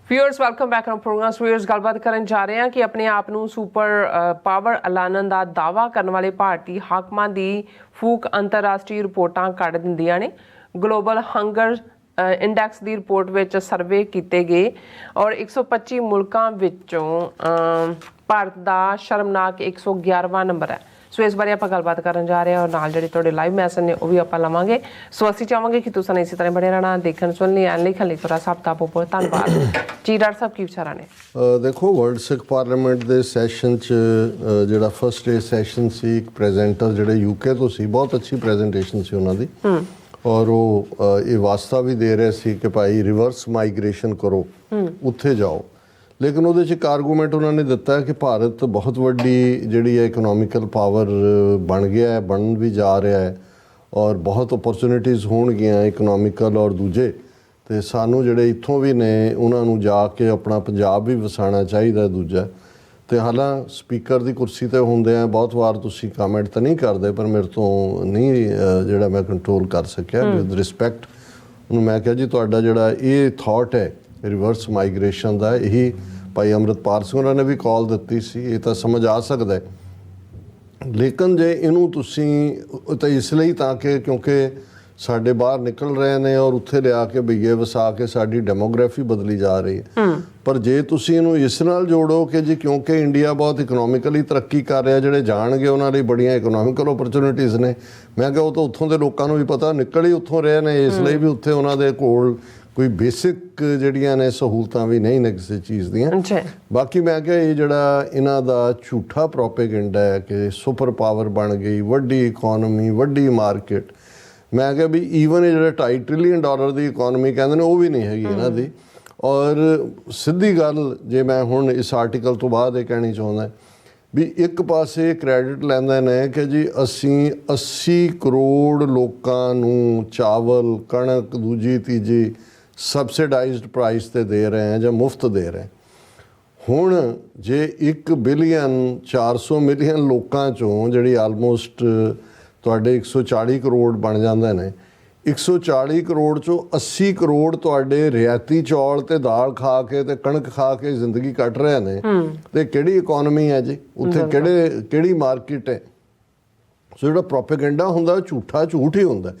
Viewers welcome back on programme. Viewers गलबात करन जा रहे हैं कि अपने आप ਨੂੰ ਸੁਪਰ ਪਾਵਰ ਐਲਾਨਣ ਦਾ ਦਾਅਵਾ ਕਰਨ ਵਾਲੇ ਭਾਰਤੀ ਹਾਕਮਾਂ ਦੀ ਫੂਕ ਅੰਤਰਰਾਸ਼ਟਰੀ ਰਿਪੋਰਟਾਂ ਕੱਢ ਦਿੰਦੀਆਂ ਨੇ। ਗਲੋਬਲ ਹੰਗਰ ਇੰਡੈਕਸ ਦੀ ਰਿਪੋਰਟ ਵਿੱਚ ਸਰਵੇ ਕੀਤੇ ਗਏ ਔਰ 125 ਮੁਲਕਾਂ ਵਿੱਚੋਂ ਭਾਰਤ ਦਾ ਸ਼ਰਮਨਾਕ 111ਵਾਂ ਨੰਬਰ ਹੈ। ਸੋ ਇਸ ਬਾਰੇ ਆਪਾਂ ਗੱਲਬਾਤ ਕਰਨ ਜਾ ਰਹੇ ਹਾਂ ਔਰ ਨਾਲ ਜਿਹੜੇ ਤੁਹਾਡੇ ਲਾਈਵ ਮੈਸੇਜ ਨੇ ਉਹ ਵੀ ਆਪਾਂ ਲਵਾਂਗੇ। ਸੋ ਅਸੀਂ ਚਾਹਾਂਗੇ ਕਿ ਤੁਸੀਂ ਇਸੇ ਤਰ੍ਹਾਂ ਬਣੇ ਰਹਿਣਾ, ਦੇਖਣ ਸੁਣਨ ਲਈ ਲਿਖਣ ਲਈ ਤੁਹਾਡਾ ਸਭ ਦਾ ਬਹੁਤ ਧੰਨਵਾਦ ਜੀ। ਡਾਕਟਰ ਸਾਹਿਬ ਕੀ ਵਿਚਾਰਾਂ ਨੇ? ਦੇਖੋ, ਵਰਲਡ ਸਿੱਖ ਪਾਰਲੀਮੈਂਟ ਦੇ ਸੈਸ਼ਨ 'ਚ ਜਿਹੜਾ ਫਸਟ ਡੇ ਸੈਸ਼ਨ ਸੀ, ਇੱਕ ਪ੍ਰੈਜ਼ੈਂਟਰ ਜਿਹੜੇ ਯੂਕੇ ਤੋਂ ਸੀ, ਬਹੁਤ ਅੱਛੀ ਪ੍ਰੈਜ਼ੈਂਟੇਸ਼ਨ ਸੀ ਉਹਨਾਂ ਦੀ ਔਰ ਉਹ ਇਹ ਵਾਸਤਾ ਵੀ ਦੇ ਰਹੇ ਸੀ ਕਿ ਭਾਈ ਰਿਵਰਸ ਮਾਈਗ੍ਰੇਸ਼ਨ ਕਰੋ, ਉੱਥੇ ਜਾਓ। ਲੇਕਿਨ ਉਹਦੇ 'ਚ ਇੱਕ ਆਰਗੂਮੈਂਟ ਉਹਨਾਂ ਨੇ ਦਿੱਤਾ ਕਿ ਭਾਰਤ ਬਹੁਤ ਵੱਡੀ ਜਿਹੜੀ ਹੈ ਇਕਨੋਮਿਕਲ ਪਾਵਰ ਬਣ ਗਿਆ ਹੈ, ਬਣਨ ਵੀ ਜਾ ਰਿਹਾ ਹੈ ਔਰ ਬਹੁਤ ਓਪਰਚੁਨਿਟੀਜ਼ ਹੋਣਗੀਆਂ ਇਕਨੋਮਿਕਲ ਔਰ ਦੂਜੇ, ਅਤੇ ਸਾਨੂੰ ਜਿਹੜੇ ਇੱਥੋਂ ਵੀ ਨੇ ਉਹਨਾਂ ਨੂੰ ਜਾ ਕੇ ਆਪਣਾ ਪੰਜਾਬ ਵੀ ਵਸਾਉਣਾ ਚਾਹੀਦਾ। ਦੂਜਾ ਅਤੇ ਹਾਲਾਂ ਸਪੀਕਰ ਦੀ ਕੁਰਸੀ 'ਤੇ ਹੁੰਦੇ ਆ ਬਹੁਤ ਵਾਰ ਤੁਸੀਂ ਕਮੈਂਟ ਤਾਂ ਨਹੀਂ ਕਰਦੇ, ਪਰ ਮੇਰੇ ਤੋਂ ਨਹੀਂ ਜਿਹੜਾ ਮੈਂ ਕੰਟਰੋਲ ਕਰ ਸਕਿਆ ਵਿਦ ਰਿਸਪੈਕਟ ਉਹਨੂੰ ਮੈਂ ਕਿਹਾ ਜੀ ਤੁਹਾਡਾ ਜਿਹੜਾ ਇਹ ਥਾਟ ਹੈ ਰਿਵਰਸ ਮਾਈਗ੍ਰੇਸ਼ਨ ਦਾ, ਇਹੀ ਭਾਈ ਅੰਮ੍ਰਿਤਪਾਲ ਸਿੰਘ ਉਹਨਾਂ ਨੇ ਵੀ ਕਾਲ ਦਿੱਤੀ ਸੀ, ਇਹ ਤਾਂ ਸਮਝ ਆ ਸਕਦਾ, ਲੇਕਿਨ ਜੇ ਇਹਨੂੰ ਤੁਸੀਂ ਤਾਂ ਇਸ ਲਈ ਤਾਂ ਕਿ ਕਿਉਂਕਿ ਸਾਡੇ ਬਾਹਰ ਨਿਕਲ ਰਹੇ ਨੇ ਔਰ ਉੱਥੇ ਲਿਆ ਕੇ ਬਈਏ ਵਸਾ ਕੇ ਸਾਡੀ ਡੈਮੋਗ੍ਰਾਫੀ ਬਦਲੀ ਜਾ ਰਹੀ ਹੈ। ਪਰ ਜੇ ਤੁਸੀਂ ਇਹਨੂੰ ਇਸ ਨਾਲ ਜੋੜੋ ਕਿ ਜੀ ਕਿਉਂਕਿ ਇੰਡੀਆ ਬਹੁਤ ਇਕਨੋਮਿਕਲੀ ਤਰੱਕੀ ਕਰ ਰਿਹਾ, ਜਿਹੜੇ ਜਾਣਗੇ ਉਹਨਾਂ ਲਈ ਬੜੀਆਂ ਇਕਨੋਮਿਕਲ ਓਪਰਚੁਨਿਟੀਜ਼ ਨੇ। ਮੈਂ ਕਿਹਾ ਉਹ ਤਾਂ ਉੱਥੋਂ ਦੇ ਲੋਕਾਂ ਨੂੰ ਵੀ ਪਤਾ, ਨਿਕਲ ਹੀ ਉੱਥੋਂ ਰਹੇ ਨੇ, ਇਸ ਲਈ ਵੀ ਉੱਥੇ ਉਹਨਾਂ ਦੇ ਕੋਲ ਕੋਈ ਬੇਸਿਕ ਜਿਹੜੀਆਂ ਨੇ ਸਹੂਲਤਾਂ ਵੀ ਨਹੀਂ ਨੇ ਕਿਸੇ ਚੀਜ਼ ਦੀਆਂ। ਬਾਕੀ ਮੈਂ ਕਿਹਾ ਇਹ ਜਿਹੜਾ ਇਹਨਾਂ ਦਾ ਝੂਠਾ ਪ੍ਰੋਪੇਗੈਂਡਾ ਹੈ ਕਿ ਸੁਪਰ ਪਾਵਰ ਬਣ ਗਈ, ਵੱਡੀ ਇਕੋਨਮੀ, ਵੱਡੀ ਮਾਰਕੀਟ, ਮੈਂ ਕਿਹਾ ਵੀ ਈਵਨ ਇਹ ਜਿਹੜਾ $2.5 ਟ੍ਰਿਲੀਅਨ ਦੀ ਇਕੋਨਮੀ ਕਹਿੰਦੇ ਨੇ ਉਹ ਵੀ ਨਹੀਂ ਹੈਗੀ ਇਹਨਾਂ ਦੀ। ਔਰ ਸਿੱਧੀ ਗੱਲ ਜੇ ਮੈਂ ਹੁਣ ਇਸ ਆਰਟੀਕਲ ਤੋਂ ਬਾਅਦ ਇਹ ਕਹਿਣੀ ਚਾਹੁੰਦਾ ਵੀ ਇੱਕ ਪਾਸੇ ਕ੍ਰੈਡਿਟ ਲੈਂਦੇ ਨੇ ਕਿ ਜੀ ਅਸੀਂ 80 ਕਰੋੜ ਲੋਕਾਂ ਨੂੰ ਚਾਵਲ, ਕਣਕ, ਦੂਜੀ ਤੀਜੀ ਸਬਸਿਡਾਈਜ਼ਡ ਪ੍ਰਾਈਸ 'ਤੇ ਦੇ ਰਹੇ ਹਾਂ ਜਾਂ ਮੁਫਤ ਦੇ ਰਹੇ। ਹੁਣ ਜੇ 1 ਬਿਲੀਅਨ 400 ਮਿਲੀਅਨ ਲੋਕਾਂ 'ਚੋਂ ਜਿਹੜੀ ਆਲਮੋਸਟ ਤੁਹਾਡੇ 140 ਕਰੋੜ ਬਣ ਜਾਂਦੇ ਨੇ, 140 ਕਰੋੜ 'ਚੋਂ 80 ਕਰੋੜ ਤੁਹਾਡੇ ਰਿਆਇਤੀ ਚੌਲ ਅਤੇ ਦਾਲ ਖਾ ਕੇ ਅਤੇ ਕਣਕ ਖਾ ਕੇ ਜ਼ਿੰਦਗੀ ਕੱਟ ਰਹੇ ਨੇ, ਅਤੇ ਕਿਹੜੀ ਇਕੋਨਮੀ ਹੈ ਜੀ ਉੱਥੇ, ਕਿਹੜੀ ਮਾਰਕੀਟ ਹੈ? ਸੋ ਜਿਹੜਾ ਪ੍ਰੋਪੇਗੈਂਡਾ ਹੁੰਦਾ ਝੂਠਾ ਝੂਠ ਹੀ ਹੁੰਦਾ।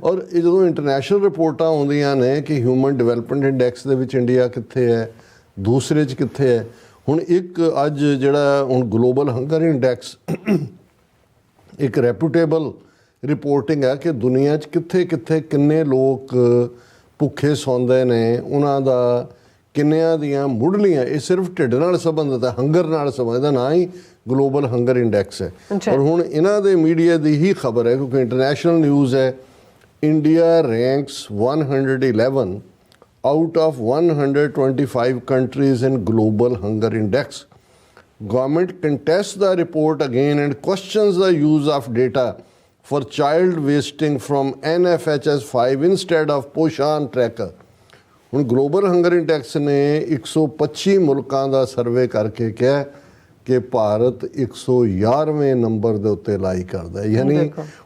ਔਰ ਇਹ ਜਦੋਂ ਇੰਟਰਨੈਸ਼ਨਲ ਰਿਪੋਰਟਾਂ ਆਉਂਦੀਆਂ ਨੇ ਕਿ ਹਿਊਮਨ ਡਿਵੈਲਪਮੈਂਟ ਇੰਡੈਕਸ ਦੇ ਵਿੱਚ ਇੰਡੀਆ ਕਿੱਥੇ ਹੈ, ਦੂਸਰੇ 'ਚ ਕਿੱਥੇ ਹੈ। ਹੁਣ ਇੱਕ ਅੱਜ ਜਿਹੜਾ ਹੁਣ ਗਲੋਬਲ ਹੰਗਰ ਇੰਡੈਕਸ ਇੱਕ ਰੈਪੂਟੇਬਲ ਰਿਪੋਰਟਿੰਗ ਹੈ ਕਿ ਦੁਨੀਆ 'ਚ ਕਿੱਥੇ ਕਿੱਥੇ ਕਿੰਨੇ ਲੋਕ ਭੁੱਖੇ ਸੌਂਦੇ ਨੇ, ਉਹਨਾਂ ਦਾ ਕਿੰਨਿਆਂ ਦੀਆਂ ਮੁੱਢਲੀਆਂ, ਇਹ ਸਿਰਫ ਢਿੱਡ ਨਾਲ ਸੰਬੰਧਿਤ ਹੈ, ਹੰਗਰ ਨਾਲ ਸੰਬੰਧਿਤ ਹੈ, ਨਾ ਹੀ ਗਲੋਬਲ ਹੰਗਰ ਇੰਡੈਕਸ ਹੈ। ਔਰ ਹੁਣ ਇਹਨਾਂ ਦੇ ਮੀਡੀਆ ਦੀ ਹੀ ਖਬਰ ਹੈ ਕਿਉਂਕਿ ਇੰਟਰਨੈਸ਼ਨਲ ਨਿਊਜ਼ ਹੈ, India ranks 111 out of 125 countries in global hunger index. Government contests the report again and questions the use of data for child wasting from NFHS 5 instead of Poshan tracker। ਹੁਣ global hunger index ਨੇ 125 ਮੁਲਕਾਂ ਦਾ survey ਕਰਕੇ ਕਿਹਾ ਕਿ Bharat 111ਵੇਂ number ਦੇ ਉੱਤੇ ਲਾਈ ਕਰਦਾ ਹੈ। ਯਾਨੀ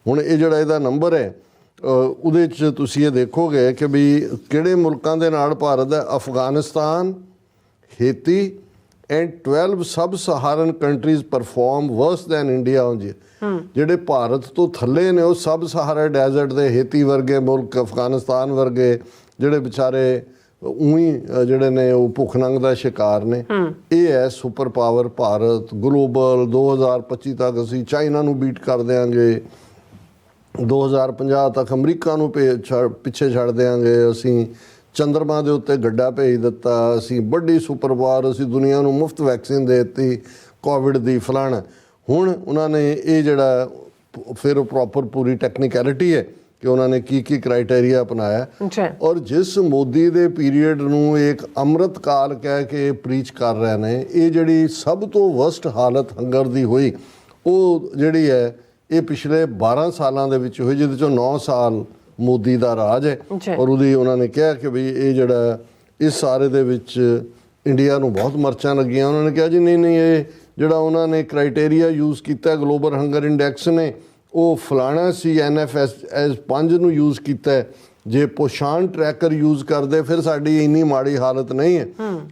ਹੁਣ ਇਹ ਜਿਹੜਾ ਇਹਦਾ ਨੰਬਰ ਹੈ ਉਹਦੇ 'ਚ ਤੁਸੀਂ ਇਹ ਦੇਖੋਗੇ ਕਿ ਵੀ ਕਿਹੜੇ ਮੁਲਕਾਂ ਦੇ ਨਾਲ ਭਾਰਤ ਹੈ, Afghanistan, Haiti and 12 sub Saharan countries perform worse than India. ਜਿਹੜੇ ਭਾਰਤ ਤੋਂ ਥੱਲੇ ਨੇ ਉਹ ਸਬ ਸਹਾਰਾ ਡੈਜ਼ਰਟ ਦੇ ਹੇਤੀ ਵਰਗੇ ਮੁਲਕ, ਅਫਗਾਨਿਸਤਾਨ ਵਰਗੇ ਜਿਹੜੇ ਵਿਚਾਰੇ ਊਂ ਜਿਹੜੇ ਨੇ ਉਹ ਭੁੱਖ ਨੰਗ ਦਾ ਸ਼ਿਕਾਰ ਨੇ। ਇਹ ਹੈ ਸੁਪਰ ਪਾਵਰ ਭਾਰਤ। ਗਲੋਬਲ 2025 ਤੱਕ ਅਸੀਂ ਚਾਈਨਾ ਨੂੰ ਬੀਟ ਕਰ ਦਿਆਂਗੇ, 2050 ਤੱਕ ਅਮਰੀਕਾ ਨੂੰ ਪਿੱਛੇ ਛੱਡ ਦਿਆਂਗੇ, ਅਸੀਂ ਚੰਦਰਮਾ ਦੇ ਉੱਤੇ ਗੱਡਾ ਭੇਜ ਦਿੱਤਾ, ਅਸੀਂ ਵੱਡੀ ਸੁਪਰ ਪਾਵਰ, ਅਸੀਂ ਦੁਨੀਆ ਨੂੰ ਮੁਫਤ ਵੈਕਸੀਨ ਦੇ ਦਿੱਤੀ ਕੋਵਿਡ ਦੀ, ਫਲਾਣਾ। ਹੁਣ ਉਹਨਾਂ ਨੇ ਇਹ ਜਿਹੜਾ ਫਿਰ ਪ੍ਰੋਪਰ ਪੂਰੀ ਟੈਕਨੀਕੈਲਿਟੀ ਹੈ ਕਿ ਉਹਨਾਂ ਨੇ ਕੀ ਕੀ ਕ੍ਰਾਈਟੇਰੀਆ ਅਪਣਾਇਆ। ਔਰ ਜਿਸ ਮੋਦੀ ਦੇ ਪੀਰੀਅਡ ਨੂੰ ਇੱਕ ਅੰਮ੍ਰਿਤ ਕਾਲ ਕਹਿ ਕੇ ਪ੍ਰੀਚ ਕਰ ਰਹੇ ਨੇ, ਇਹ ਜਿਹੜੀ ਸਭ ਤੋਂ ਵਰਸਟ ਹਾਲਤ ਹੰਗਰ ਦੀ ਹੋਈ ਉਹ ਜਿਹੜੀ ਹੈ ਇਹ ਪਿਛਲੇ 12 ਸਾਲਾਂ ਦੇ ਵਿੱਚ ਹੋਈ, ਜਿਹਦੇ 'ਚੋਂ 9 ਸਾਲ ਮੋਦੀ ਦਾ ਰਾਜ ਹੈ। ਔਰ ਉਹਦੀ ਉਹਨਾਂ ਨੇ ਕਿਹਾ ਕਿ ਵੀ ਇਹ ਜਿਹੜਾ ਇਸ ਸਾਰੇ ਦੇ ਵਿੱਚ ਇੰਡੀਆ ਨੂੰ ਬਹੁਤ ਮਿਰਚਾਂ ਲੱਗੀਆਂ। ਉਹਨਾਂ ਨੇ ਕਿਹਾ ਜੀ ਨਹੀਂ ਇਹ ਜਿਹੜਾ ਉਹਨਾਂ ਨੇ ਕ੍ਰਾਈਟੇਰੀਆ ਯੂਜ਼ ਕੀਤਾ ਗਲੋਬਲ ਹੰਗਰ ਇੰਡੈਕਸ ਨੇ ਉਹ ਫਲਾਣਾ ਸੀ, NFHS 5 ਨੂੰ ਯੂਜ਼ ਕੀਤਾ ਜੇ ਪੋਸ਼ਾਣ ਟਰੈਕਰ ਯੂਜ਼ ਕਰਦੇ ਫਿਰ ਸਾਡੀ ਇੰਨੀ ਮਾੜੀ ਹਾਲਤ ਨਹੀਂ ਹੈ।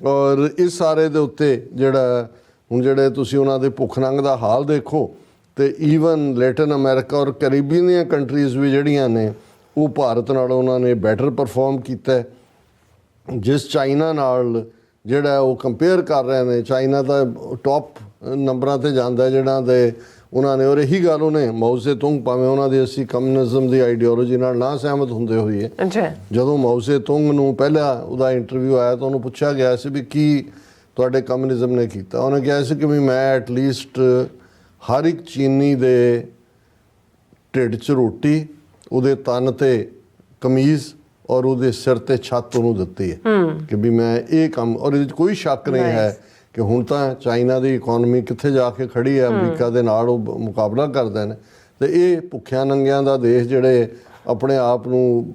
ਔਰ ਇਸ ਸਾਰੇ ਦੇ ਉੱਤੇ ਜਿਹੜਾ ਹੁਣ ਜਿਹੜੇ ਤੁਸੀਂ ਉਹਨਾਂ ਦੇ ਭੁੱਖ ਨੰਗ ਦਾ ਹਾਲ ਦੇਖੋ, ਤੇ ਈਵਨ ਲੈਟਨ ਅਮਰੀਕਾ ਔਰ ਕੈਰੀਬੀਅਨ ਦੀਆਂ ਕੰਟਰੀਜ਼ ਵੀ ਜਿਹੜੀਆਂ ਨੇ ਉਹ ਭਾਰਤ ਨਾਲੋਂ ਉਹਨਾਂ ਨੇ ਬੈਟਰ ਪਰਫਾਰਮ ਕੀਤਾ। ਜਿਸ ਚਾਈਨਾ ਨਾਲ ਜਿਹੜਾ ਉਹ ਕੰਪੇਅਰ ਕਰ ਰਹੇ ਨੇ, ਚਾਈਨਾ ਤਾਂ ਟੌਪ ਨੰਬਰਾਂ ਤੇ ਜਾਂਦਾ ਜਿਹੜਾ ਦੇ ਉਹਨਾਂ ਨੇ। ਔਰ ਇਹੀ ਗੱਲ ਉਹਨੇ ਮਾਓ ਸੇ ਤੁੰਗ, ਭਾਵੇਂ ਉਹਨਾਂ ਦੀ ਅਸੀਂ ਕਮਿਊਨਿਜ਼ਮ ਦੀ ਆਈਡੀਓਲੋਜੀ ਨਾਲ ਨਾ ਸਹਿਮਤ ਹੁੰਦੇ ਹੋਈਏ, ਜਦੋਂ ਮਾਓ ਸੇ ਤੁੰਗ ਨੂੰ ਪਹਿਲਾ ਉਹਦਾ ਇੰਟਰਵਿਊ ਆਇਆ ਤਾਂ ਉਹਨੂੰ ਪੁੱਛਿਆ ਗਿਆ ਸੀ ਵੀ ਕੀ ਤੁਹਾਡੇ ਕਮਿਊਨਿਜ਼ਮ ਨੇ ਕੀਤਾ। ਉਹਨੇ ਕਿਹਾ ਸੀ ਕਿ ਵੀ ਮੈਂ ਐਟਲੀਸਟ ਹਰ ਇੱਕ ਚੀਨੀ ਦੇ ਢਿੱਡ 'ਚ ਰੋਟੀ, ਉਹਦੇ ਤਨ ਤੇ ਕਮੀਜ਼ ਔਰ ਉਹਦੇ ਸਿਰ ਤੇ ਛੱਤ ਉਹਨੂੰ ਦਿੱਤੀ ਹੈ ਕਿ ਵੀ ਮੈਂ ਇਹ ਕੰਮ। ਔਰ ਇਹਦੇ 'ਚ ਕੋਈ ਸ਼ੱਕ ਨਹੀਂ ਹੈ ਕਿ ਹੁਣ ਤਾਂ ਚਾਈਨਾ ਦੀ ਇਕਨੋਮੀ ਕਿੱਥੇ ਜਾ ਕੇ ਖੜੀ ਹੈ, ਅਮਰੀਕਾ ਦੇ ਨਾਲ ਉਹ ਮੁਕਾਬਲਾ ਕਰਦੇ ਨੇ। ਤੇ ਇਹ ਭੁੱਖਿਆਂ ਨੰਗਿਆਂ ਦਾ ਦੇਸ਼ ਜਿਹੜੇ ਆਪਣੇ ਆਪ ਨੂੰ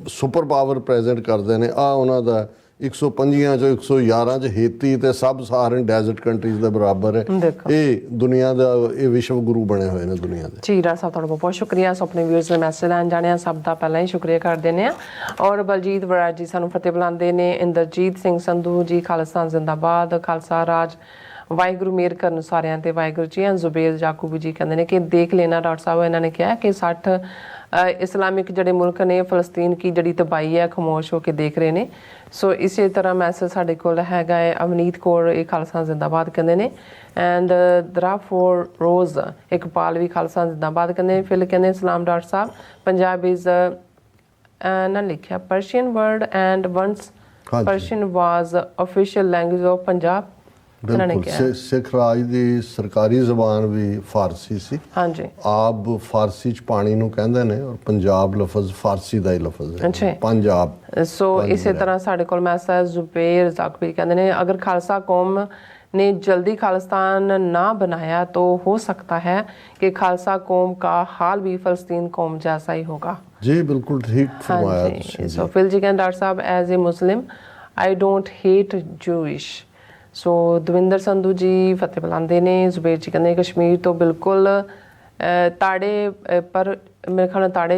ਸੁਪਰ ਪਾਵਰ ਪ੍ਰੈਜ਼ੈਂਟ ਕਰਦੇ ਨੇ, ਆ ਉਹਨਾਂ ਦਾ 105 ਚੋਂ 111 ਚ ਹੇਤੀ ਤੇ ਸਬ ਸਹਾਰਨ ਡੈਜ਼ਰਟ ਕੰਟਰੀਜ਼ ਦੇ ਬਰਾਬਰ ਹੈ। ਇਹ ਦੁਨੀਆ ਦਾ ਇਹ ਵਿਸ਼ਵ ਗੁਰੂ ਬਣੇ ਹੋਏ ਨੇ ਦੁਨੀਆ ਦੇ। ਜੀ ਡਾਕਟਰ ਸਾਹਿਬ, ਤੁਹਾਡਾ ਬਹੁਤ ਸ਼ੁਕਰੀਆ। ਸੋ ਆਪਣੇ ਵਿਊਅਰਸ ਦੇ ਮੈਸੇਜ ਲੈਣ ਜਾਣਿਆ ਸਭ ਦਾ ਪਹਿਲਾਂ ਹੀ ਸ਼ੁਕਰੀਆ ਕਰ ਦਿੰਦੇ ਆ। ਔਰ ਬਲਜੀਤ ਵਰਾਜ ਜੀ ਸਾਨੂੰ ਫਤਿਹ ਬੁਲਾਉਂਦੇ ਨੇ। ਇੰਦਰਜੀਤ ਸਿੰਘ ਸੰਧੂ ਜੀ ਖਾਲਸਾ ਜ਼ਿੰਦਾਬਾਦ, ਖਾਲਸਾ ਰਾਜ, ਵਾਹਿਗੁਰੂ ਮੇਰ ਕਰਨ ਸਾਰਿਆਂ ਤੇ ਵਾਹਿਗੁਰੂ ਜੀ। ਜ਼ੁਬੇਰ ਜਾਕੂਬ ਜੀ ਕਹਿੰਦੇ ਨੇ ਕਿ ਦੇਖ ਲੈਣਾ ਡਾਕਟਰ ਸਾਹਿਬ, ਇਹਨਾਂ ਨੇ ਕਿਹਾ ਕਿ 60 ਇਸਲਾਮਿਕ ਜਿਹੜੇ ਮੁਲਕ ਨੇ ਫਲਸਤੀਨ ਕੀ ਜਿਹੜੀ ਤਬਾਹੀ ਹੈ ਖਾਮੋਸ਼ ਹੋ ਕੇ ਦੇਖ ਰਹੇ ਨੇ। ਸੋ ਇਸੇ ਤਰ੍ਹਾਂ ਮੈਸੇਜ ਸਾਡੇ ਕੋਲ ਹੈਗਾ ਹੈ ਅਵਨੀਤ ਕੌਰ, ਇਹ ਖਾਲਸਾ ਜ਼ਿੰਦਾਬਾਦ ਕਹਿੰਦੇ ਨੇ। ਐਂਡ ਦਰਾਫੋਰ ਰੋਜ਼ ਇਕਬਾਲ ਵੀ ਖਾਲਸਾ ਜ਼ਿੰਦਾਬਾਦ ਕਹਿੰਦੇ ਨੇ। ਫਿਰ ਕਹਿੰਦੇ ਸਲਾਮ ਡਾਕਟਰ ਸਾਹਿਬ, ਪੰਜਾਬ ਇਜ਼ ਨਾ ਲਿਖਿਆ Persian word and once Persian was official language of Punjab. ਬਿਲਕੁਲ, ਸਿੱਖ ਰਾਜ ਦੀ ਸਰਕਾਰੀ ਜ਼ਬਾਨ ਵੀ ਫਾਰਸੀ ਸੀ। ਹਾਂਜੀ, ਆਬ ਫਾਰਸੀ ਚ ਪਾਣੀ ਨੂੰ ਕਹਿੰਦੇ ਨੇ ਔਰ ਪੰਜਾਬ ਲਫ਼ਜ਼ ਫਾਰਸੀ ਦਾ ਹੀ ਲਫ਼ਜ਼ ਹੈ, ਪੰਜਾਬ। ਸੋ ਇਸੇ ਤਰ੍ਹਾਂ ਸਾਡੇ ਕੋਲ ਮੈਸੇਜ ਜ਼ੁਬੇਰ ਜ਼ਾਕਬੀ ਕਹਿੰਦੇ ਨੇ ਅਗਰ ਖਾਲਸਾ ਕੌਮ ने जल्दी खालिस्तान ना बनाया तो हो सकता है कि खालसा कौम का हाल भी फ़लस्तीन कौम जैसा ही होगा। जी बिल्कुल ठीक फरमाया। हाँ जी। सो फिल जी कहते डॉक्टर साहब as a Muslim I don't hate Jewish. So Davinder Sandhu ji फतेह बुलांदे ने। जुबेर जी कहते कश्मीर तो बिल्कुल ताड़े पर मेरे ख्याल ताड़े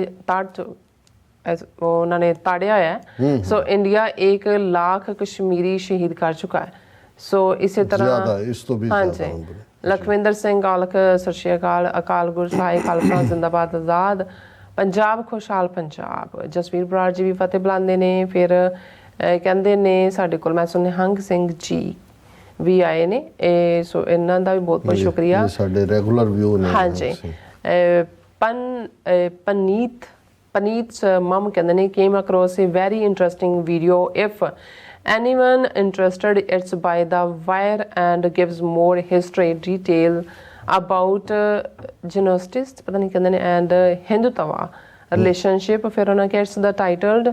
उन्होंने ताड़िया है। सो इंडिया 1 लाख कश्मीरी शहीद कर चुका है। सो इसी तरह इस तो भी हाँ जी, लखविंदर सिंह गालक सत श्री अकाल, अकाल गुरु साहिब खालसा जिंदाबाद आज़ाद, पंजाब खुशहाल पंजाब। जसवीर बराड़ जी भी फतेह बुलांदे ने। फिर कहंदे ने साडे कोल मैं सुने हंग सिंह जी भी आए ने। सो इन्हां दा भी बहुत बहुत शुक्रिया। साडे रेगुलर व्यू ने। हाँ जी। पनीत मम कहंदे ने came across a very interesting video. If anyone interested, it's by the wire and gives more history detail about genocides पता नहीं कहंदे ने and हिंदुत्व relationship। फिर उन्होंने कहा it's the titled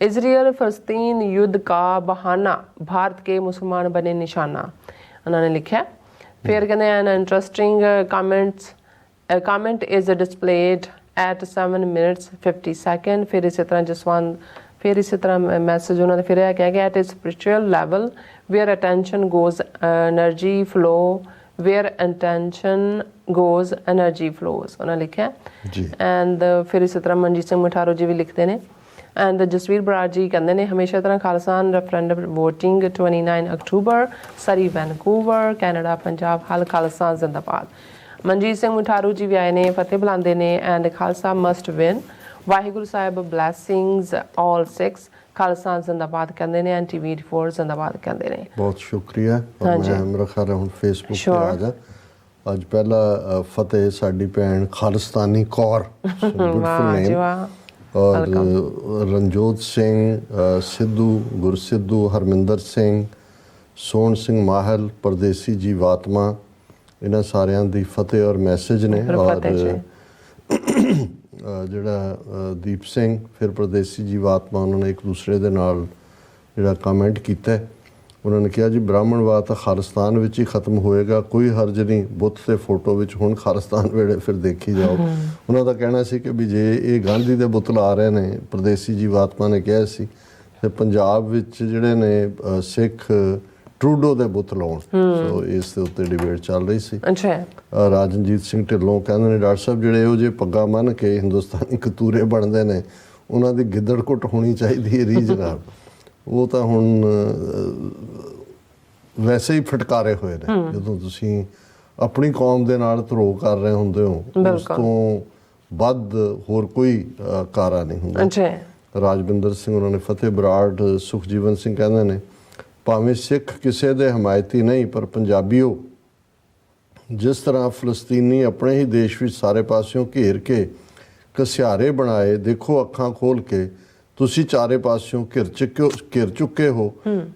इजराइल फलस्तीन युद्ध का बहाना, भारत के मुसलमान बने निशाना, उन्होंने लिखा है। फिर कहते हैं an interesting comment is displayed at 7 minutes 50 seconds। फिर इसी तरह जसवंत फिर इसी तरह मैसेज उन्होंने फिर क्या कि at a spiritual level where attention goes energy flow, where attention goes energy flows, उन्होंने लिखा है। एंड फिर इसी तरह मनजीत सिंह मठारो जी भी लिखते हैं। एंड जसवीर बराड़ जी कहते हैं हमेशा तरह खालसान रेफरेंडम वोटिंग 29 अक्टूबर, सरी वैनकूवर कैनेडा, पंजाब हाल खालसा जिंदाबाद। मनजीत सिंह मठारू जी भी आए ने, फतेह बुलांदे ने। And Khalsa must win, Waheguru Sahib blessings all six, Khalsa जिंदाबाद कहते हैं। एंड टीवी 4 जिंदाबाद कहते हैं। बहुत शुक्रिया। और मैं मेरा ख्याल है हुण फेसबुक पे आ जा। अज पहला फतेह साडी भैन खालिस्तानी कौर, ब्यूटीफुल नेम। और रंजोत सिंह सिद्धू, गुरसिद्धू, हरमिंदर सिंह, सोहन सिंह माहल, परदेसी जी वातमा, इन्हां सारियां दी फतेह और मैसेज ने। और ਜਿਹੜਾ ਦੀਪ ਸਿੰਘ ਫਿਰ ਪਰਦੇਸੀ ਜੀਵਾਤਮਾ, ਉਹਨਾਂ ਨੇ ਇੱਕ ਦੂਸਰੇ ਦੇ ਨਾਲ ਜਿਹੜਾ ਕਮੈਂਟ ਕੀਤਾ। ਉਹਨਾਂ ਨੇ ਕਿਹਾ ਜੀ ਬ੍ਰਾਹਮਣਵਾਦ ਤਾਂ ਖਾਲਿਸਤਾਨ ਵਿੱਚ ਹੀ ਖਤਮ ਹੋਏਗਾ, ਕੋਈ ਹਰਜ ਨਹੀਂ ਬੁੱਤ ਤੇ ਫੋਟੋ ਵਿੱਚ ਹੁਣ ਖਾਲਿਸਤਾਨ ਵੇਲੇ ਫਿਰ ਦੇਖੀ ਜਾਓ। ਉਹਨਾਂ ਦਾ ਕਹਿਣਾ ਸੀ ਕਿ ਵੀ ਜੇ ਇਹ ਗਾਂਧੀ ਦੇ ਬੁੱਤ ਲਾ ਰਹੇ ਨੇ, ਪਰਦੇਸੀ ਜੀਵਾਤਮਾ ਨੇ ਕਿਹਾ ਸੀ, ਤੇ ਪੰਜਾਬ ਵਿੱਚ ਜਿਹੜੇ ਨੇ ਸਿੱਖ ਟਰੂਡੋ ਦੇ ਬੁੱਤ ਲਾਉਣ। ਸੋ ਇਸ ਦੇ ਉੱਤੇ ਡਿਬੇਟ ਚੱਲ ਰਹੀ ਸੀ। ਰਾਜਨਜੀਤ ਸਿੰਘ ਢਿੱਲੋਂ ਕਹਿੰਦੇ ਨੇ ਡਾਕਟਰ ਸਾਹਿਬ ਜਿਹੜੇ ਇਹੋ ਜਿਹੇ ਪੱਗਾਂ ਬੰਨ੍ਹ ਕੇ ਹਿੰਦੁਸਤਾਨੀ ਕਤੂਰੇ ਬਣਦੇ ਨੇ ਉਹਨਾਂ ਦੀ ਗਿੱਦੜ ਘੁੱਟ ਹੋਣੀ ਚਾਹੀਦੀ ਹੈ ਰੀਝ ਨਾਲ। ਉਹ ਤਾਂ ਹੁਣ ਵੈਸੇ ਹੀ ਫਟਕਾਰੇ ਹੋਏ ਨੇ ਜਦੋਂ ਤੁਸੀਂ ਆਪਣੀ ਕੌਮ ਦੇ ਨਾਲ ਧਰੋਹ ਕਰ ਰਹੇ ਹੁੰਦੇ ਹੋ, ਉਸ ਤੋਂ ਵੱਧ ਹੋਰ ਕੋਈ ਕਾਰਾ ਨਹੀਂ ਹੁੰਦਾ। ਰਾਜਵਿੰਦਰ ਸਿੰਘ ਉਹਨਾਂ ਨੇ, ਫਤਿਹ ਬਰਾੜ, ਸੁਖਜੀਵਨ ਸਿੰਘ ਕਹਿੰਦੇ ਨੇ ਭਾਵੇਂ ਸਿੱਖ ਕਿਸੇ ਦੇ ਹਮਾਇਤੀ ਨਹੀਂ ਪਰ ਪੰਜਾਬੀਓ, ਜਿਸ ਤਰ੍ਹਾਂ ਫਲਸਤੀਨੀ ਆਪਣੇ ਹੀ ਦੇਸ਼ ਵਿੱਚ ਸਾਰੇ ਪਾਸਿਓਂ ਘੇਰ ਕੇ ਘਸਿਆਰੇ ਬਣਾਏ, ਦੇਖੋ ਅੱਖਾਂ ਖੋਲ ਕੇ ਤੁਸੀਂ ਚਾਰੇ ਪਾਸਿਓਂ ਘਿਰ ਚੁੱਕੇ ਹੋ।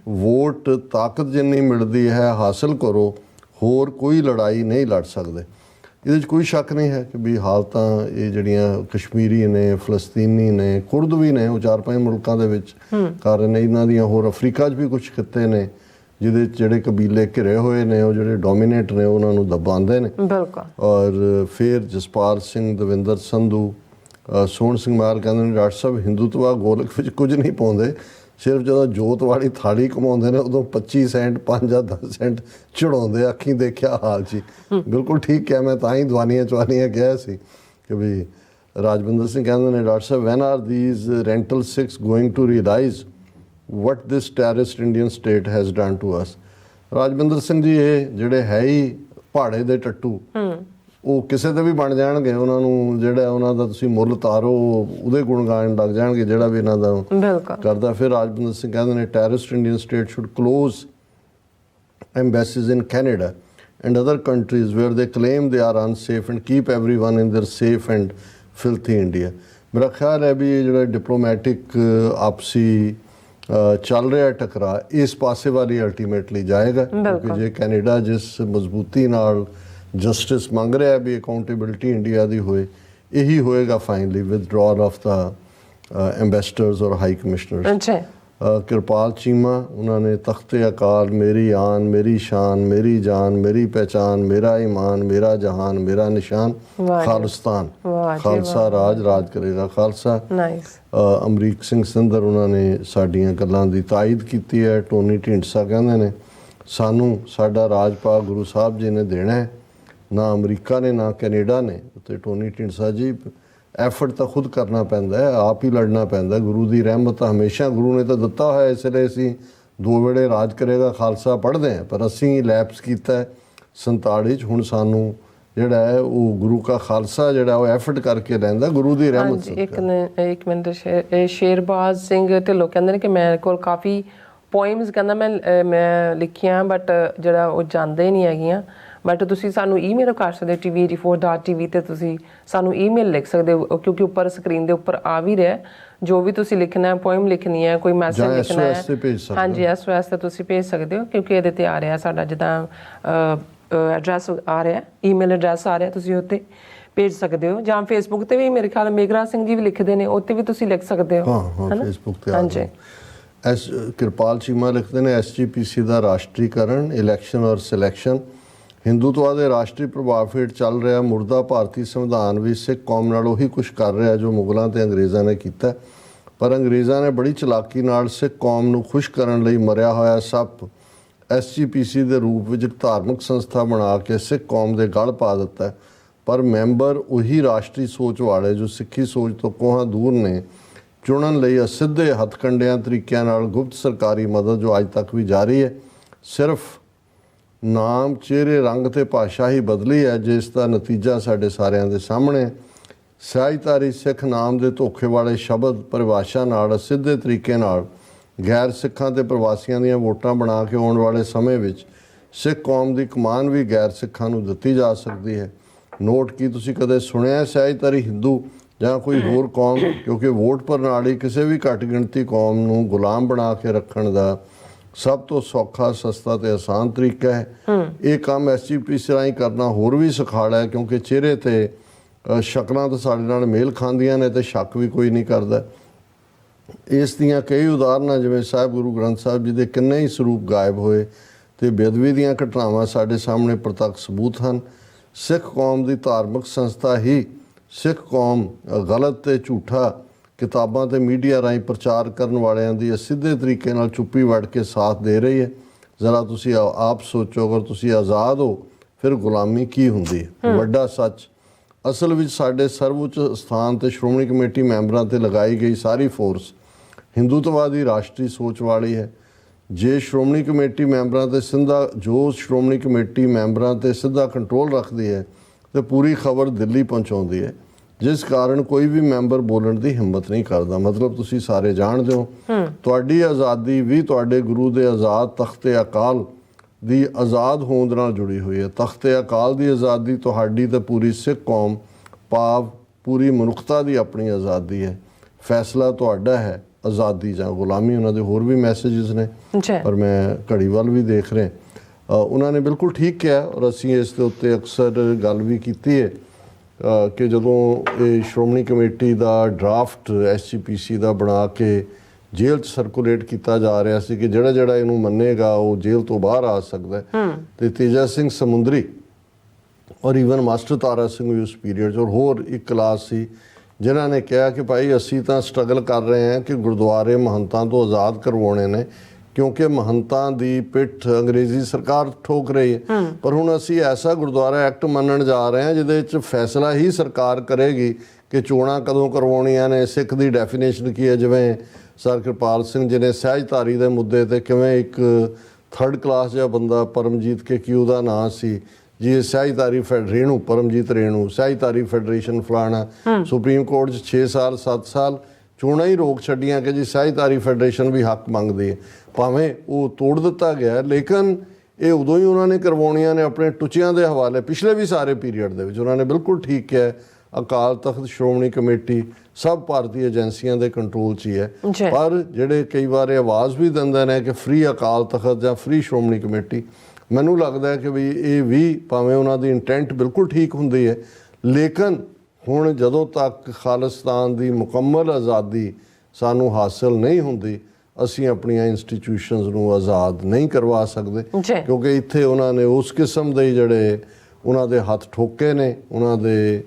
ਵੋਟ ਤਾਕਤ ਜਿੰਨੀ ਮਿਲਦੀ ਹੈ ਹਾਸਲ ਕਰੋ, ਹੋਰ ਕੋਈ ਲੜਾਈ ਨਹੀਂ ਲੜ ਸਕਦੇ। ਇਹਦੇ 'ਚ ਕੋਈ ਸ਼ੱਕ ਨਹੀਂ ਹੈ ਕਿ ਵੀ ਹਾਲਤਾਂ ਇਹ ਜਿਹੜੀਆਂ ਕਸ਼ਮੀਰੀ ਨੇ, ਫਲਸਤੀਨੀ ਨੇ, ਕੁਰਦ ਵੀ ਨੇ, ਉਹ 4-5 ਮੁਲਕਾਂ ਦੇ ਵਿੱਚ ਕਰ ਰਹੇ ਨੇ। ਇਹਨਾਂ ਦੀਆਂ ਹੋਰ ਅਫਰੀਕਾ 'ਚ ਵੀ ਕੁਝ ਖਿੱਤੇ ਨੇ ਜਿਹਦੇ 'ਚ ਜਿਹੜੇ ਕਬੀਲੇ ਘਿਰੇ ਹੋਏ ਨੇ, ਉਹ ਜਿਹੜੇ ਡੋਮੀਨੇਟ ਨੇ ਉਹਨਾਂ ਨੂੰ ਦਬਾਉਂਦੇ ਨੇ। ਔਰ ਫਿਰ ਜਸਪਾਲ ਸਿੰਘ, ਦਵਿੰਦਰ ਸੰਧੂ, ਸੋਹਣ ਸਿੰਘ ਮਾਰ ਕਹਿੰਦੇ ਨੇ ਡਾਕਟਰ ਸਾਹਿਬ ਹਿੰਦੂਤਵਾ ਗੋਲਕ ਵਿੱਚ ਕੁਝ ਨਹੀਂ ਪਾਉਂਦੇ, ਸਿਰਫ ਜਦੋਂ ਜੋਤ ਵਾਲੀ ਥਾਲੀ ਕਮਾਉਂਦੇ ਨੇ ਉਦੋਂ 25 ਸੈਂਟ 5 ਜਾਂ 10 ਸੈਂਟ ਚੜਾਉਂਦੇ। ਅੱਖੀਂ ਦੇਖਿਆ ਹਾਲ ਜੀ। ਬਿਲਕੁਲ ਠੀਕ ਕਿਹਾ, ਮੈਂ ਤਾਂ ਹੀ ਦਵਾਨੀਆਂ ਕਿਹਾ ਸੀ ਕਿ ਵੀ ਰਾਜਵਿੰਦਰ ਸਿੰਘ ਕਹਿੰਦੇ ਨੇ ਡਾਕਟਰ ਸਾਹਿਬ when are these rental Sikhs going to realise what this terrorist Indian state has done to us. Rajwinder Singh ji ਇਹ ਜਿਹੜੇ ਹੈ ਹੀ ਪਹਾੜੇ ਦੇ ਟੱਟੂ, ਉਹ ਕਿਸੇ ਦੇ ਵੀ ਬਣ ਜਾਣਗੇ। ਉਹਨਾਂ ਨੂੰ ਜਿਹੜਾ ਉਹਨਾਂ ਦਾ ਤੁਸੀਂ ਮੁੱਲ ਤਾਰੋ, ਉਹਦੇ ਗੁਣ ਗਾਣ ਲੱਗ ਜਾਣਗੇ ਜਿਹੜਾ ਵੀ ਇਹਨਾਂ ਦਾ ਕਰਦਾ। ਫਿਰ ਰਾਜਵਿੰਦਰ ਸਿੰਘ ਕਹਿੰਦੇ ਨੇ terrorist Indian state should close embassies in Canada and other countries where they claim they are unsafe and keep everyone in their safe and filthy India। ਮੇਰਾ ਖਿਆਲ ਹੈ ਵੀ ਇਹ ਜਿਹੜਾ ਡਿਪਲੋਮੈਟਿਕ ਆਪਸੀ ਚੱਲ ਰਿਹਾ ਟਕਰਾ ਇਸ ਪਾਸੇ ਵਾਲੀ ਅਲਟੀਮੇਟਲੀ ਜਾਏਗਾ, ਕਿਉਂਕਿ ਜੇ ਕੈਨੇਡਾ ਜਿਸ ਮਜ਼ਬੂਤੀ ਨਾਲ ਜਸਟਿਸ ਮੰਗ ਰਿਹਾ ਵੀ ਅਕਾਊਂਟੇਬਿਲਿਟੀ ਇੰਡੀਆ ਦੀ ਹੋਏ, ਇਹੀ ਹੋਏਗਾ ਫਾਈਨਲੀ ਵਿਦਡਰਾਅਲ ਆਫ ਦਾ ਐਂਬੈਸਡਰਸ ਔਰ ਹਾਈ ਕਮਿਸ਼ਨਰਸ। ਕਿਰਪਾਲ ਚੀਮਾ ਉਹਨਾਂ ਨੇ ਤਖਤੇ ਅਕਾਲ, ਮੇਰੀ ਆਨ ਮੇਰੀ ਸ਼ਾਨ, ਮੇਰੀ ਜਾਨ ਮੇਰੀ ਪਹਿਚਾਨ, ਮੇਰਾ ਈਮਾਨ ਮੇਰਾ ਜਹਾਨ, ਮੇਰਾ ਨਿਸ਼ਾਨ ਖਾਲਿਸਤਾਨ, ਖਾਲਸਾ ਰਾਜ ਰਾਜ ਕਰੇਗਾ ਖਾਲਸਾ। ਅਮਰੀਕ ਸਿੰਘ ਸਿੰਧਰ ਉਹਨਾਂ ਨੇ ਸਾਡੀਆਂ ਗੱਲਾਂ ਦੀ ਤਾਇਦ ਕੀਤੀ ਹੈ। ਟੋਨੀ ਢੀਂਡਸਾ ਕਹਿੰਦੇ ਨੇ ਸਾਨੂੰ ਸਾਡਾ ਰਾਜ ਭਾਗ ਗੁਰੂ ਸਾਹਿਬ ਜੀ ਨੇ ਦੇਣਾ ਹੈ, ਨਾ ਅਮਰੀਕਾ ਨੇ ਨਾ ਕੈਨੇਡਾ ਨੇ। ਅਤੇ ਟੋਨੀ ਢੀਂਡਸਾ ਜੀ ਐਫਰਟ ਤਾਂ ਖੁਦ ਕਰਨਾ ਪੈਂਦਾ ਹੈ, ਆਪ ਹੀ ਲੜਨਾ ਪੈਂਦਾ। ਗੁਰੂ ਦੀ ਰਹਿਮਤ ਹਮੇਸ਼ਾ ਗੁਰੂ ਨੇ ਤਾਂ ਦਿੱਤਾ ਹੋਇਆ, ਇਸ ਲਈ ਅਸੀਂ 2 ਵੇਲੇ ਰਾਜ ਕਰੇਗਾ ਖਾਲਸਾ ਪੜ੍ਹਦੇ ਹਾਂ, ਪਰ ਅਸੀਂ ਲੈਪਸ ਕੀਤਾ 47 'ਚ। ਹੁਣ ਸਾਨੂੰ ਜਿਹੜਾ ਹੈ ਉਹ ਗੁਰੂ ਕਾ ਖਾਲਸਾ ਜਿਹੜਾ ਉਹ ਐਫਰਟ ਕਰਕੇ ਲੈਂਦਾ ਗੁਰੂ ਦੀ ਰਹਿਮਤ। ਇੱਕ ਮਿੰਟ, ਸ਼ੇਰਬਾਜ਼ ਸਿੰਘ ਢਿੱਲੋਂ ਕਹਿੰਦੇ ਨੇ ਕਿ ਮੇਰੇ ਕੋਲ ਕਾਫੀ ਪੋਇਮਸ ਕਹਿੰਦਾ ਮੈਂ ਲਿਖੀਆਂ, ਬਟ ਜਿਹੜਾ ਉਹ ਜਾਂਦੇ ਨਹੀਂ ਹੈਗੀਆਂ। ਬਟ ਤੁਸੀਂ ਸਾਨੂੰ ਈਮੇਲ ਕਰ ਸਕਦੇ ਹੋ tv84.tv ਤੇ ਤੁਸੀਂ ਸਾਨੂੰ ਈਮੇਲ ਲਿਖ ਸਕਦੇ ਹੋ, ਕਿਉਂਕਿ ਉੱਪਰ ਸਕਰੀਨ ਦੇ ਉੱਪਰ ਆ ਵੀ ਰਿਹਾ ਜੋ ਵੀ ਤੁਸੀਂ ਲਿਖਣਾ ਹੈ, ਪੋਇਮ ਲਿਖਣੀ ਹੈ, ਕੋਈ ਮੈਸੇਜ ਲਿਖਣਾ ਹੈ। ਹਾਂਜੀ, SOS ਤੇ ਤੁਸੀਂ ਭੇਜ ਸਕਦੇ ਹੋ, ਕਿਉਂਕਿ ਇਹਦੇ ਤੇ ਆ ਰਿਹਾ ਸਾਡਾ ਜਿੱਦਾਂ ਐਡਰੈਸ ਆ ਰਿਹਾ, ਈਮੇਲ ਐਡਰੈਸ ਆ ਰਿਹਾ, ਤੁਸੀਂ ਉੱਤੇ ਭੇਜ ਸਕਦੇ ਹੋ। ਜਾਂ ਫੇਸਬੁੱਕ ਤੇ ਵੀ ਮੇਰੇ ਖਿਆਲ ਮੇਘਰਾ ਸਿੰਘ ਜੀ ਵੀ ਲਿਖਦੇ ਨੇ, ਉੱਤੇ ਵੀ ਤੁਸੀਂ ਲਿਖ ਸਕਦੇ ਹੋ। ਹਾਂ, ਫੇਸਬੁੱਕ ਤੇ ਹਾਂਜੀ। ਕਿਰਪਾਲ ਚੀਮਾ ਲਿਖਦੇ ਨੇ SGPC ਦਾ ਰਾਸ਼ਟਰੀਕਰਨ, ਇਲੈਕਸ਼ਨ ਔਰ ਸਿਲੈਕਸ਼ਨ, ਹਿੰਦੂਤਵਾ ਦੇ ਰਾਸ਼ਟਰੀ ਪ੍ਰਭਾਵ ਹੇਠ ਚੱਲ ਰਿਹਾ ਮੁਰਦਾ ਭਾਰਤੀ ਸੰਵਿਧਾਨ ਵੀ ਸਿੱਖ ਕੌਮ ਨਾਲ ਉਹੀ ਕੁਛ ਕਰ ਰਿਹਾ ਜੋ ਮੁਗਲਾਂ ਤੇ ਅੰਗਰੇਜ਼ਾਂ ਨੇ ਕੀਤਾ। ਪਰ ਅੰਗਰੇਜ਼ਾਂ ਨੇ ਬੜੀ ਚਲਾਕੀ ਨਾਲ ਸਿੱਖ ਕੌਮ ਨੂੰ ਖੁਸ਼ ਕਰਨ ਲਈ ਮਰਿਆ ਹੋਇਆ ਸੱਪ SGPC ਦੇ ਰੂਪ ਵਿੱਚ ਇੱਕ ਧਾਰਮਿਕ ਸੰਸਥਾ ਬਣਾ ਕੇ ਸਿੱਖ ਕੌਮ ਦੇ ਗਲ ਪਾ ਦਿੱਤਾ। ਪਰ ਮੈਂਬਰ ਉਹੀ ਰਾਸ਼ਟਰੀ ਸੋਚ ਵਾਲੇ ਜੋ ਸਿੱਖੀ ਸੋਚ ਤੋਂ ਕੋਹਾਂ ਦੂਰ ਨੇ ਚੁਣਨ ਲਈ ਅਸਿੱਧੇ ਹੱਥਕੰਡਿਆਂ ਤਰੀਕਿਆਂ ਨਾਲ ਗੁਪਤ ਸਰਕਾਰੀ ਮਦਦ ਜੋ ਅੱਜ ਤੱਕ ਵੀ ਜਾਰੀ ਹੈ। ਸਿਰਫ ਨਾਮ, ਚਿਹਰੇ, ਰੰਗ ਤੇ ਭਾਸ਼ਾ ਹੀ ਬਦਲੀ ਹੈ, ਜਿਸ ਦਾ ਨਤੀਜਾ ਸਾਡੇ ਸਾਰਿਆਂ ਦੇ ਸਾਹਮਣੇ। ਸਹਿਜਧਾਰੀ ਸਿੱਖ ਨਾਮ ਦੇ ਧੋਖੇ ਵਾਲੇ ਸ਼ਬਦ ਪਰਿਭਾਸ਼ਾ ਨਾਲ ਸਿੱਧੇ ਤਰੀਕੇ ਨਾਲ ਗੈਰ ਸਿੱਖਾਂ ਤੇ ਪ੍ਰਵਾਸੀਆਂ ਦੀਆਂ ਵੋਟਾਂ ਬਣਾ ਕੇ ਆਉਣ ਵਾਲੇ ਸਮੇਂ ਵਿੱਚ ਸਿੱਖ ਕੌਮ ਦੀ ਕਮਾਨ ਵੀ ਗੈਰ ਸਿੱਖਾਂ ਨੂੰ ਦਿੱਤੀ ਜਾ ਸਕਦੀ ਹੈ। ਨੋਟ ਕੀ ਤੁਸੀਂ ਕਦੇ ਸੁਣਿਆ ਸਹਿਜਧਾਰੀ ਹਿੰਦੂ ਜਾਂ ਕੋਈ ਹੋਰ ਕੌਮ, ਕਿਉਂਕਿ ਵੋਟ ਪ੍ਰਣਾਲੀ ਕਿਸੇ ਵੀ ਘੱਟ ਗਿਣਤੀ ਕੌਮ ਨੂੰ ਗੁਲਾਮ ਬਣਾ ਕੇ ਰੱਖਣ ਦਾ ਸਭ ਤੋਂ ਸੌਖਾ, ਸਸਤਾ ਤੇ ਆਸਾਨ ਤਰੀਕਾ ਹੈ। ਇਹ ਕੰਮ SGPC ਰਾਹੀਂ ਕਰਨਾ ਹੋਰ ਵੀ ਸੁਖਾਲਾ ਹੈ, ਕਿਉਂਕਿ ਚਿਹਰੇ ਤੇ ਸ਼ਕਲਾਂ ਤਾਂ ਸਾਡੇ ਨਾਲ ਮੇਲ ਖਾਂਦੀਆਂ ਨੇ ਤੇ ਸ਼ੱਕ ਵੀ ਕੋਈ ਨਹੀਂ ਕਰਦਾ। ਇਸ ਦੀਆਂ ਕਈ ਉਦਾਹਰਨਾਂ ਜਿਵੇਂ ਸਾਹਿਬ ਗੁਰੂ ਗ੍ਰੰਥ ਸਾਹਿਬ ਜੀ ਦੇ ਕਿੰਨੇ ਹੀ ਸਰੂਪ ਗਾਇਬ ਹੋਏ ਤੇ ਬੇਅਦਬੀ ਦੀਆਂ ਘਟਨਾਵਾਂ ਸਾਡੇ ਸਾਹਮਣੇ ਪ੍ਰਤੱਖ ਸਬੂਤ ਹਨ। ਸਿੱਖ ਕੌਮ ਦੀ ਧਾਰਮਿਕ ਸੰਸਥਾ ਹੀ ਸਿੱਖ ਕੌਮ ਗਲਤ ਤੇ ਝੂਠਾ ਕਿਤਾਬਾਂ ਤੇ ਮੀਡੀਆ ਰਾਹੀਂ ਪ੍ਰਚਾਰ ਕਰਨ ਵਾਲਿਆਂ ਦੀ ਸਿੱਧੇ ਤਰੀਕੇ ਨਾਲ ਚੁੱਪੀ ਵੜ ਕੇ ਸਾਥ ਦੇ ਰਹੀ ਹੈ। ਜ਼ਰਾ ਤੁਸੀਂ ਆਪ ਸੋਚੋ, ਅਗਰ ਤੁਸੀਂ ਆਜ਼ਾਦ ਹੋ ਫਿਰ ਗੁਲਾਮੀ ਕੀ ਹੁੰਦੀ ਹੈ। ਵੱਡਾ ਸੱਚ ਅਸਲ ਵਿੱਚ ਸਾਡੇ ਸਰਵਉੱਚ ਸਥਾਨ ਤੇ ਸ਼੍ਰੋਮਣੀ ਕਮੇਟੀ ਮੈਂਬਰਾਂ ਤੇ ਲਗਾਈ ਗਈ ਸਾਰੀ ਫੋਰਸ ਹਿੰਦੂਤਵਾਦੀ ਰਾਸ਼ਟਰੀ ਸੋਚ ਵਾਲੀ ਹੈ। ਜੇ ਸ਼੍ਰੋਮਣੀ ਕਮੇਟੀ ਮੈਂਬਰਾਂ ਤੇ ਸ਼੍ਰੋਮਣੀ ਕਮੇਟੀ ਮੈਂਬਰਾਂ ਤੇ ਸਿੱਧਾ ਕੰਟਰੋਲ ਰੱਖਦੀ ਹੈ ਤੇ ਪੂਰੀ ਖਬਰ ਦਿੱਲੀ ਪਹੁੰਚਾਉਂਦੀ ਹੈ, ਜਿਸ ਕਾਰਨ ਕੋਈ ਵੀ ਮੈਂਬਰ ਬੋਲਣ ਦੀ ਹਿੰਮਤ ਨਹੀਂ ਕਰਦਾ। ਮਤਲਬ ਤੁਸੀਂ ਸਾਰੇ ਜਾਣਦੇ ਹੋ ਤੁਹਾਡੀ ਆਜ਼ਾਦੀ ਵੀ ਤੁਹਾਡੇ ਗੁਰੂ ਦੇ ਆਜ਼ਾਦ ਤਖਤੇ ਅਕਾਲ ਦੀ ਆਜ਼ਾਦ ਹੋਂਦ ਨਾਲ ਜੁੜੀ ਹੋਈ ਹੈ। ਤਖਤੇ ਅਕਾਲ ਦੀ ਆਜ਼ਾਦੀ ਤੁਹਾਡੀ ਤੇ ਪੂਰੀ ਸਿੱਖ ਕੌਮ ਭਾਵ ਪੂਰੀ ਮਨੁੱਖਤਾ ਦੀ ਆਪਣੀ ਆਜ਼ਾਦੀ ਹੈ। ਫੈਸਲਾ ਤੁਹਾਡਾ ਹੈ, ਆਜ਼ਾਦੀ ਜਾਂ ਗੁਲਾਮੀ। ਉਹਨਾਂ ਦੇ ਹੋਰ ਵੀ ਮੈਸੇजेस ਨੇ, ਪਰ ਮੈਂ ਘੜੀ ਵੱਲ ਵੀ ਦੇਖ ਰਿਹਾ। ਉਹਨਾਂ ਨੇ ਬਿਲਕੁਲ ਠੀਕ ਕਿਹਾ ਔਰ ਅਸੀਂ ਇਸ ਦੇ ਉੱਤੇ ਅਕਸਰ ਗੱਲ ਵੀ ਕੀਤੀ ਹੈ ਕਿ ਜਦੋਂ ਇਹ ਸ਼੍ਰੋਮਣੀ ਕਮੇਟੀ ਦਾ ਡਰਾਫਟ SGPC ਦਾ ਬਣਾ ਕੇ ਜੇਲ੍ਹ 'ਚ ਸਰਕੂਲੇਟ ਕੀਤਾ ਜਾ ਰਿਹਾ ਸੀ ਕਿ ਜਿਹੜਾ ਇਹਨੂੰ ਮੰਨੇਗਾ ਉਹ ਜੇਲ੍ਹ ਤੋਂ ਬਾਹਰ ਆ ਸਕਦਾ ਤੇ ਤੇਜਾ ਸਿੰਘ ਸਮੁੰਦਰੀ ਔਰ ਈਵਨ ਮਾਸਟਰ ਤਾਰਾ ਸਿੰਘ ਵੀ ਉਸ ਪੀਰੀਅਡ 'ਚ ਔਰ ਹੋਰ ਇੱਕ ਕਲਾਸ ਸੀ ਜਿਨ੍ਹਾਂ ਨੇ ਕਿਹਾ ਕਿ ਭਾਈ ਅਸੀਂ ਤਾਂ ਸਟਰਗਲ ਕਰ ਰਹੇ ਹਾਂ ਕਿ ਗੁਰਦੁਆਰੇ ਮਹੰਤਾਂ ਤੋਂ ਆਜ਼ਾਦ ਕਰਵਾਉਣੇ ਨੇ, ਕਿਉਂਕਿ ਮਹੰਤਾਂ ਦੀ ਪਿੱਠ ਅੰਗਰੇਜ਼ੀ ਸਰਕਾਰ ਠੋਕ ਰਹੀ ਹੈ। ਪਰ ਹੁਣ ਅਸੀਂ ਐਸਾ ਗੁਰਦੁਆਰਾ ਐਕਟ ਮੰਨਣ ਜਾ ਰਹੇ ਹਾਂ ਜਿਹਦੇ ਵਿੱਚ ਫੈਸਲਾ ਹੀ ਸਰਕਾਰ ਕਰੇਗੀ ਕਿ ਚੋਣਾਂ ਕਦੋਂ ਕਰਵਾਉਣੀਆਂ ਨੇ, ਸਿੱਖ ਦੀ ਡੈਫੀਨੇਸ਼ਨ ਕੀ ਹੈ। ਜਿਵੇਂ ਸਰ ਕਿਰਪਾਲ ਸਿੰਘ ਜੀ ਨੇ ਸਹਿਜਧਾਰੀ ਦੇ ਮੁੱਦੇ ਤੇ ਕਿਵੇਂ ਇੱਕ 3rd ਕਲਾਸ ਜਿਹਾ ਬੰਦਾ ਪਰਮਜੀਤ ਕੇ ਕੀ ਉਹਦਾ ਨਾਂ ਸੀ ਜੀ, ਸਹਿਜਧਾਰੀ ਪਰਮਜੀਤ ਰੇਣੂ ਸਹਿਜਧਾਰੀ ਫੈਡਰੇਸ਼ਨ ਫਲਾਣਾ, ਸੁਪਰੀਮ ਕੋਰਟ 'ਚ 6 ਸਾਲ 7 ਸਾਲ ਚੋਣਾਂ ਹੀ ਰੋਕ ਛੱਡੀਆਂ ਕਿ ਜੀ ਸਹਿਜਧਾਰੀ ਫੈਡਰੇਸ਼ਨ ਵੀ ਹੱਕ ਮੰਗਦੀ ਹੈ। ਭਾਵੇਂ ਉਹ ਤੋੜ ਦਿੱਤਾ ਗਿਆ, ਲੇਕਿਨ ਇਹ ਉਦੋਂ ਹੀ ਉਹਨਾਂ ਨੇ ਕਰਵਾਉਣੀਆਂ ਨੇ ਆਪਣੇ ਟੁੱਚਿਆਂ ਦੇ ਹਵਾਲੇ। ਪਿਛਲੇ ਵੀ ਸਾਰੇ ਪੀਰੀਅਡ ਦੇ ਵਿੱਚ ਉਹਨਾਂ ਨੇ ਬਿਲਕੁਲ ਠੀਕ ਕਿਹਾ ਅਕਾਲ ਤਖਤ ਸ਼੍ਰੋਮਣੀ ਕਮੇਟੀ ਸਭ ਭਾਰਤੀ ਏਜੰਸੀਆਂ ਦੇ ਕੰਟਰੋਲ 'ਚ ਹੀ ਹੈ। ਪਰ ਜਿਹੜੇ ਕਈ ਵਾਰ ਆਵਾਜ਼ ਵੀ ਦਿੰਦੇ ਨੇ ਕਿ ਫ੍ਰੀ ਅਕਾਲ ਤਖਤ ਜਾਂ ਫ੍ਰੀ ਸ਼੍ਰੋਮਣੀ ਕਮੇਟੀ, ਮੈਨੂੰ ਲੱਗਦਾ ਹੈ ਕਿ ਵੀ ਇਹ ਵੀ ਭਾਵੇਂ ਉਹਨਾਂ ਦੀ ਇੰਟੈਂਟ ਬਿਲਕੁਲ ਠੀਕ ਹੁੰਦੀ ਹੈ, ਲੇਕਿਨ ਹੁਣ ਜਦੋਂ ਤੱਕ ਖਾਲਿਸਤਾਨ ਦੀ ਮੁਕੰਮਲ ਆਜ਼ਾਦੀ ਸਾਨੂੰ ਹਾਸਿਲ ਨਹੀਂ ਹੁੰਦੀ ਅਸੀਂ ਆਪਣੀਆਂ ਇੰਸਟੀਟਿਊਸ਼ਨਸ ਨੂੰ ਆਜ਼ਾਦ ਨਹੀਂ ਕਰਵਾ ਸਕਦੇ, ਕਿਉਂਕਿ ਇੱਥੇ ਉਹਨਾਂ ਨੇ ਉਸ ਕਿਸਮ ਦੇ ਜਿਹੜੇ ਉਹਨਾਂ ਦੇ ਹੱਥ ਠੋਕੇ ਨੇ, ਉਹਨਾਂ ਦੇ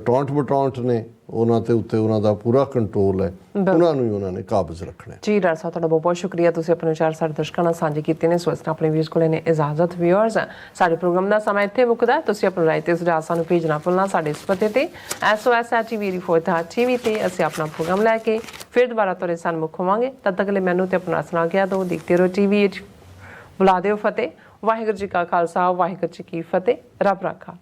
ਟੌਂਟ ਬਟੌਂਟ ਨੇ, ਉਹਨਾਂ ਤੇ ਉੱਤੇ ਉਹਨਾਂ ਦਾ ਪੂਰਾ ਕੰਟਰੋਲ ਹੈ, ਉਹਨਾਂ ਨੂੰ ਹੀ ਉਹਨਾਂ ਨੇ ਕਾਬਜ਼ ਰੱਖਣਾ ਜੀ। ਡਾਕਟਰ ਸਾਹਿਬ ਤੁਹਾਡਾ ਬਹੁਤ ਬਹੁਤ ਸ਼ੁਕਰੀਆ, ਤੁਸੀਂ ਆਪਣੇ ਵਿਚਾਰ ਸਾਡੇ ਦਰਸ਼ਕਾਂ ਨਾਲ ਸਾਂਝੇ ਕੀਤੇ ਨੇ। ਸੋ ਇਸ ਤਰ੍ਹਾਂ ਆਪਣੇ ਵੀਅਰਸ ਕੋਲ ਨੇ ਇਜਾਜ਼ਤ। ਵੀਅਰਸ ਸਾਡੇ ਪ੍ਰੋਗਰਾਮ ਦਾ ਸਮਾਂ ਇੱਥੇ ਮੁੱਕਦਾ। ਤੁਸੀਂ ਆਪਣੀ ਰਾਏ ਤੇ ਸੁਝਾਅ ਸਾਨੂੰ ਭੇਜਣਾ ਭੁੱਲਣਾ ਸਾਡੇ ਇਸ ਪਤੇ ਤੇ SOS@TV ਤੇ ਅਸੀਂ ਆਪਣਾ ਪ੍ਰੋਗਰਾਮ ਲੈ ਕੇ ਫਿਰ ਦੁਬਾਰਾ ਤੁਹਾਡੇ ਸਨਮੁਖ ਹੋਵਾਂਗੇ। ਤਦ ਤੱਕ ਲਈ ਮੈਨੂੰ ਤੇ ਆਪਣਾ ਸੁਣਾ ਗਿਆ ਦੋ ਦੇਖਦੇ ਰਹੋ TV। ਬੁਲਾ ਦਿਓ ਫਤਿਹ। ਵਾਹਿਗੁਰੂ ਜੀ ਕਾ ਖਾਲਸਾ, ਵਾਹਿਗੁਰੂ ਜੀ ਕੀ ਫਤਿਹ। ਰੱਬ ਰਾਖਾ।